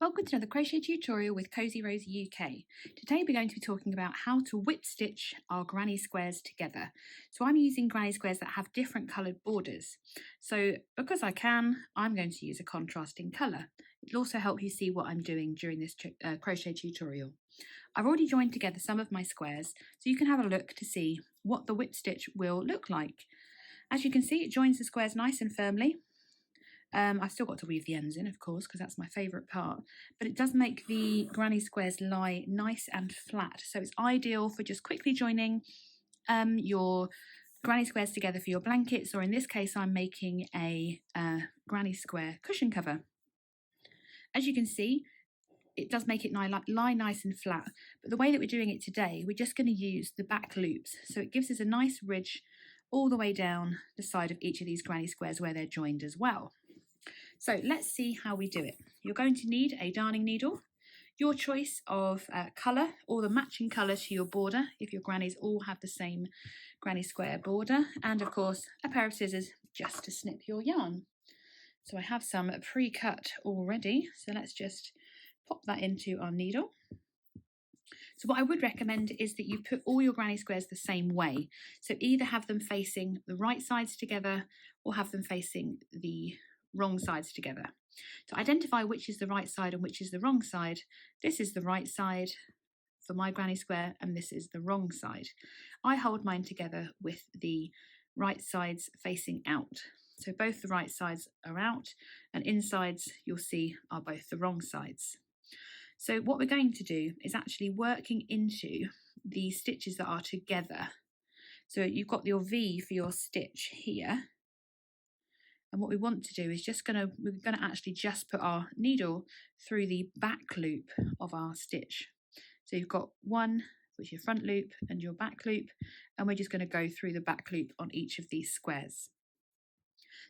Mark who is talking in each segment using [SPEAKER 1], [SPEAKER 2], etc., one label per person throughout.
[SPEAKER 1] Welcome to another crochet tutorial with Cozy Rose UK. Today we're going to be talking about how to whip stitch our granny squares together. So I'm using granny squares that have different coloured borders. So because I can, I'm going to use a contrasting colour. It'll also help you see what I'm doing during this crochet tutorial. I've already joined together some of my squares, so you can have a look to see what the whip stitch will look like. As you can see, it joins the squares nice and firmly. I've still got to weave the ends in, of course, because that's my favourite part, but it does make the granny squares lie nice and flat, so it's ideal for just quickly joining your granny squares together for your blankets, or in this case I'm making a granny square cushion cover. As you can see, it does make it lie nice and flat, but the way that we're doing it today, we're just going to use the back loops, so it gives us a nice ridge all the way down the side of each of these granny squares where they're joined as well. So let's see how we do it. You're going to need a darning needle, your choice of colour or the matching colour to your border if your grannies all have the same granny square border, and of course a pair of scissors just to snip your yarn. So I have some pre-cut already, so let's just pop that into our needle. So what I would recommend is that you put all your granny squares the same way. So either have them facing the right sides together or have them facing the wrong sides together. To identify which is the right side and which is the wrong side, this is the right side for my granny square and this is the wrong side. I hold mine together with the right sides facing out. So both the right sides are out and insides you'll see are both the wrong sides. So what we're going to do is actually working into the stitches that are together. So you've got your V for your stitch here. And what we want to do is we're going to actually just put our needle through the back loop of our stitch. So you've got one, which is your front loop and your back loop, and we're just going to go through the back loop on each of these squares.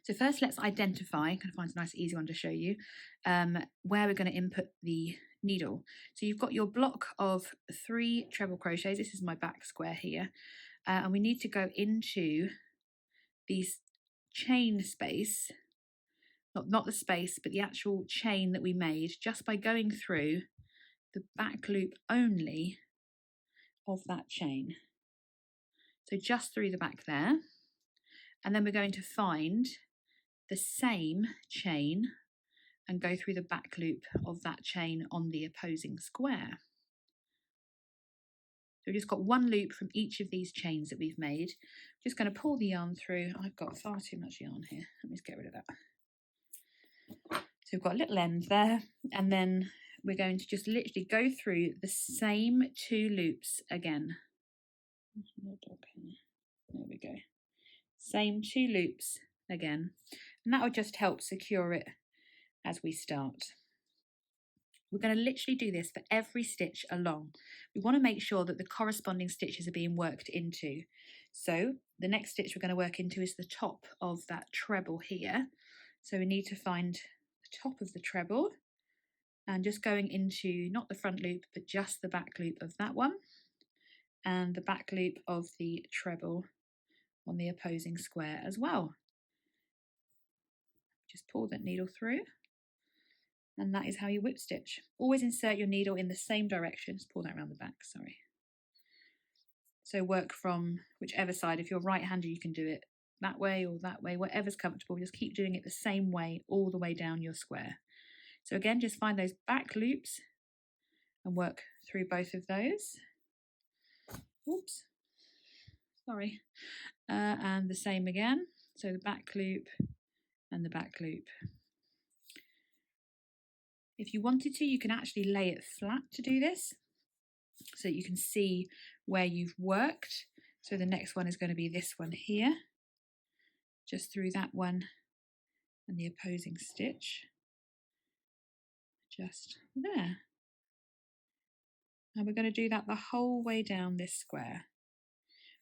[SPEAKER 1] So first let's identify, I'm going to find a nice easy one to show you, where we're going to input the needle. So you've got your block of 3 treble crochets, this is my back square here, and we need to go into these chain space, not the space, but the actual chain that we made just by going through the back loop only of that chain. So just through the back there, and then we're going to find the same chain and go through the back loop of that chain on the opposing square. So we've just got one loop from each of these chains that we've made. I'm just going to pull the yarn through. I've got far too much yarn here. Let me just get rid of that. So we've got a little end there, and then we're going to just literally go through the same 2 loops again. There we go. Same 2 loops again. And that will just help secure it as we start. We're going to literally do this for every stitch along. We want to make sure that the corresponding stitches are being worked into. So the next stitch we're going to work into is the top of that treble here. So we need to find the top of the treble and just going into not the front loop but just the back loop of that one and the back loop of the treble on the opposing square as well. Just pull that needle through. And that is how you whip stitch. Always insert your needle in the same direction. Just pull that around the back, sorry. So work from whichever side. If you're right-handed, you can do it that way or that way, whatever's comfortable. Just keep doing it the same way all the way down your square. So again, just find those back loops and work through both of those. Oops, sorry. And the same again. So the back loop and the back loop. If you wanted to, you can actually lay it flat to do this so that you can see where you've worked. So the next one is going to be this one here, just through that one and the opposing stitch, just there. And we're going to do that the whole way down this square,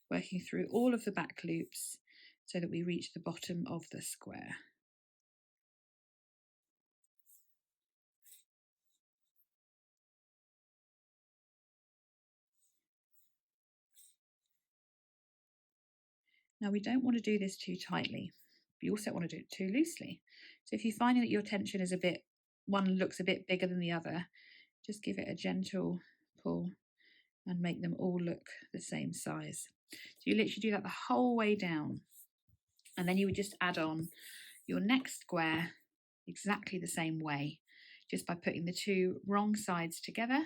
[SPEAKER 1] working through all of the back loops so that we reach the bottom of the square. Now we don't want to do this too tightly, but you also want to do it too loosely. So if you're finding that your tension is a bit one looks a bit bigger than the other, just give it a gentle pull and make them all look the same size. So you literally do that the whole way down, and then you would just add on your next square exactly the same way, just by putting the two wrong sides together,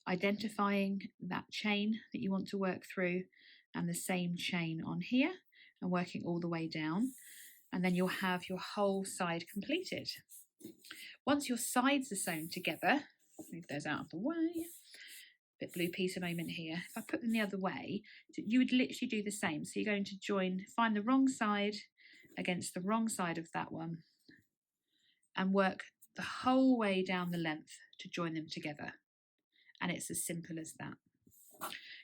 [SPEAKER 1] identifying that chain that you want to work through and the same chain on here, and working all the way down, and then you'll have your whole side completed. Once your sides are sewn together, move those out of the way, bit blue piece a moment here. If I put them the other way, you would literally do the same. So you're going to join, find the wrong side against the wrong side of that one, and work the whole way down the length to join them together. And it's as simple as that.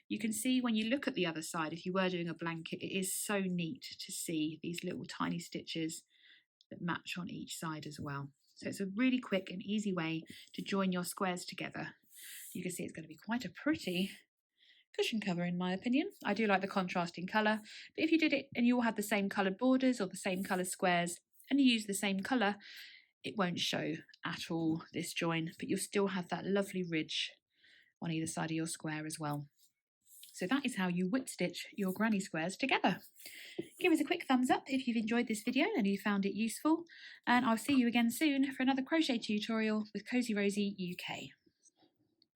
[SPEAKER 1] You can see when you look at the other side, if you were doing a blanket, it is so neat to see these little tiny stitches that match on each side as well. So it's a really quick and easy way to join your squares together. You can see it's going to be quite a pretty cushion cover in my opinion. I do like the contrasting colour, but if you did it and you all had the same coloured borders or the same coloured squares and you use the same colour, it won't show at all this join, but you'll still have that lovely ridge on either side of your square as well. So that is how you whip stitch your granny squares together. Give us a quick thumbs up if you've enjoyed this video and you found it useful, and I'll see you again soon for another crochet tutorial with Cozy Rosie UK.